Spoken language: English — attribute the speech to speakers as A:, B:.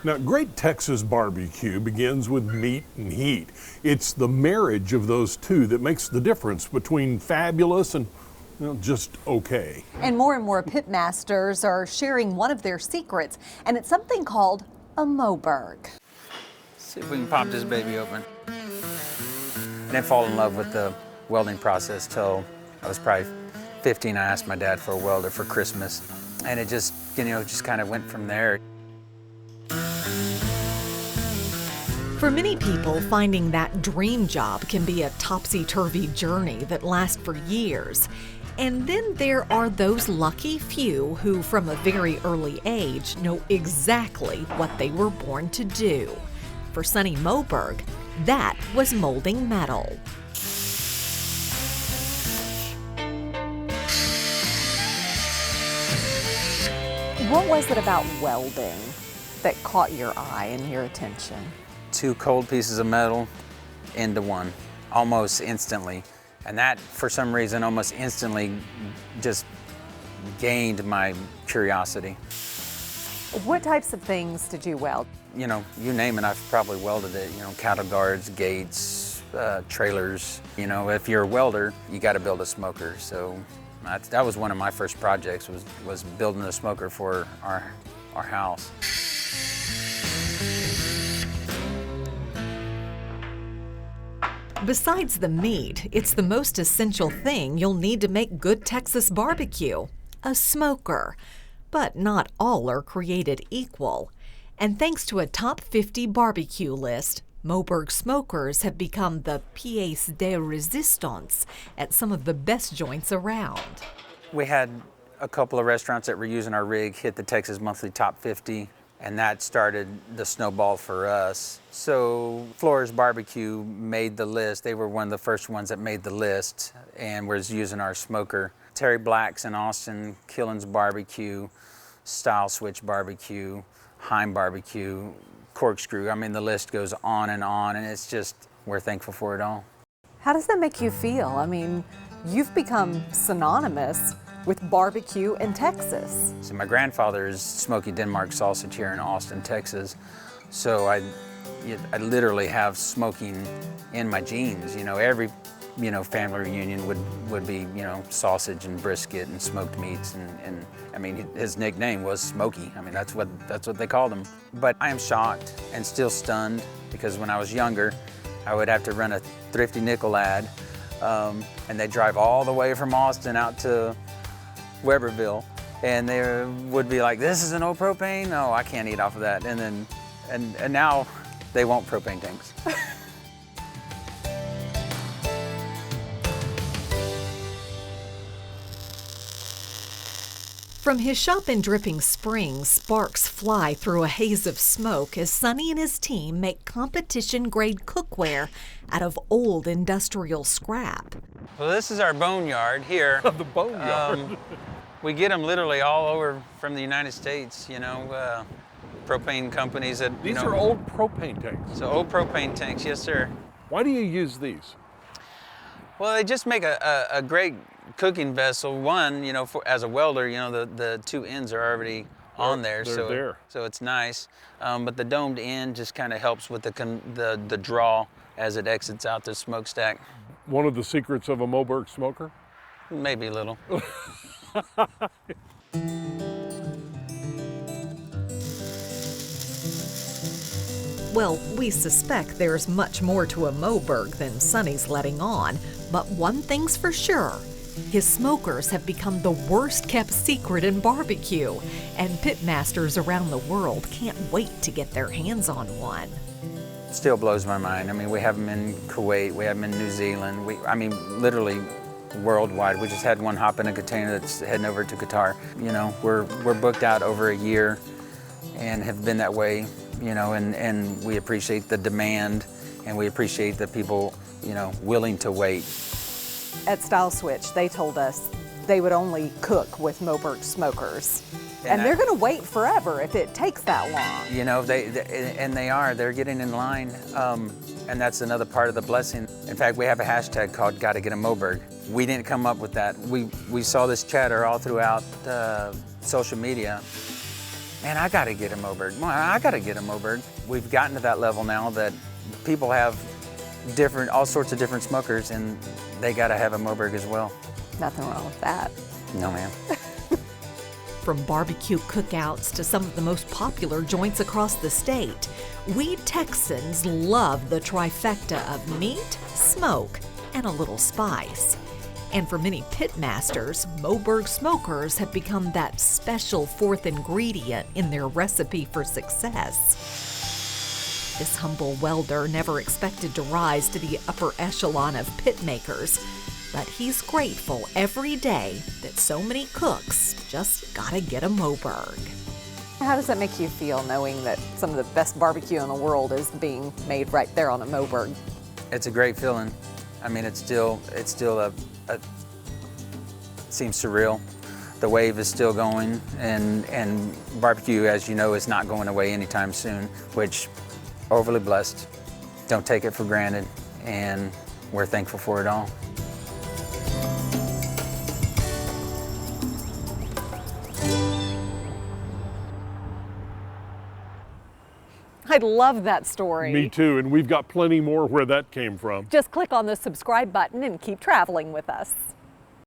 A: Now, great Texas barbecue begins with meat and heat. It's the marriage of those two that makes the difference between fabulous and just okay.
B: And more pit masters are sharing one of their secrets, and it's something called a Moberg.
C: See if we can pop this baby open. I didn't fall in love with the welding process till I was probably 15. I asked my dad for a welder for Christmas, and it just, just kind of went from there.
D: For many people, finding that dream job can be a topsy-turvy journey that lasts for years. And then there are those lucky few who, from a very early age, know exactly what they were born to do. For Sonny Moberg, that was molding metal.
B: What was it about welding that caught your eye and your attention?
C: 2 cold pieces of metal into one, almost instantly. And that, for some reason, almost instantly just gained my curiosity.
B: What types of things did you weld?
C: You name it, I've probably welded it. Cattle guards, gates, trailers. If you're a welder, you got to build a smoker. So that was one of my first projects, was building a smoker for our house.
D: Besides the meat, it's the most essential thing you'll need to make good Texas barbecue, a smoker. But not all are created equal. And thanks to a top 50 barbecue list, Moberg smokers have become the pièce de résistance at some of the best joints around.
C: We had a couple of restaurants that were using our rig hit the Texas Monthly Top 50. And that started the snowball for us. So Flores Barbecue made the list. They were one of the first ones that made the list and was using our smoker. Terry Black's in Austin, Killen's Barbecue, Style Switch Barbecue, Heim Barbecue, Corkscrew. I mean, the list goes on, and it's just, we're thankful for it all.
B: How does that make you feel? I mean, you've become synonymous with barbecue in Texas.
C: So my grandfather is Smoky Denmark Sausage here in Austin, Texas. So I literally have smoking in my genes. Every family reunion would be sausage and brisket and smoked meats, and I mean his nickname was Smoky. I mean that's what they called him. But I am shocked and still stunned because when I was younger, I would have to run a Thrifty Nickel ad, and they'd drive all the way from Austin out to Weberville, and they would be like, "This is an old propane? No, I can't eat off of that." And now they want propane tanks.
D: From his shop in Dripping Springs, sparks fly through a haze of smoke as Sonny and his team make competition-grade cookware out of old industrial scrap.
C: Well, this is our boneyard here.
A: The boneyard.
C: We get them literally all over from the United States, propane companies that,
A: These are old propane tanks.
C: So old propane tanks, yes, sir.
A: Why do you use these?
C: Well, they just make a great cooking vessel. One, as a welder, the 2 ends are already on there. So it's nice. But the domed end just kind of helps with the draw as it exits out the smokestack.
A: One of the secrets of a Moberg smoker?
C: Maybe a little.
D: Well, we suspect there's much more to a Moberg than Sonny's letting on, but one thing's for sure. His smokers have become the worst-kept secret in barbecue, and pitmasters around the world can't wait to get their hands on one.
C: Still blows my mind. I mean, we have them in Kuwait, we have them in New Zealand, literally worldwide. We just had one hop in a container that's heading over to Qatar. We're booked out over a year and have been that way, and we appreciate the demand and we appreciate the people, willing to wait.
B: At Style Switch, they told us they would only cook with Moberg smokers. And they're going to wait forever if it takes that long.
C: They're getting in line. And that's another part of the blessing. In fact, we have a hashtag called Gotta Get a Moberg. We didn't come up with that. We saw this chatter all throughout social media. man, I gotta get a Moberg. I gotta get a Moberg. We've gotten to that level now that people have all sorts of different smokers, and they gotta have a Moberg as well.
B: Nothing wrong with that.
C: No, ma'am.
D: From barbecue cookouts to some of the most popular joints across the state, we Texans love the trifecta of meat, smoke, and a little spice. And for many pitmasters, Moberg smokers have become that special fourth ingredient in their recipe for success. This humble welder never expected to rise to the upper echelon of pit makers, but he's grateful every day that so many cooks just gotta get a Moberg.
B: How does that make you feel, knowing that some of the best barbecue in the world is being made right there on a Moberg?
C: It's a great feeling. I mean, it seems surreal. The wave is still going, and barbecue, as you know, is not going away anytime soon, which, overly blessed. Don't take it for granted, and we're thankful for it all.
B: I love that story.
A: Me too, and we've got plenty more where that came from.
B: Just click on the subscribe button and keep traveling with us.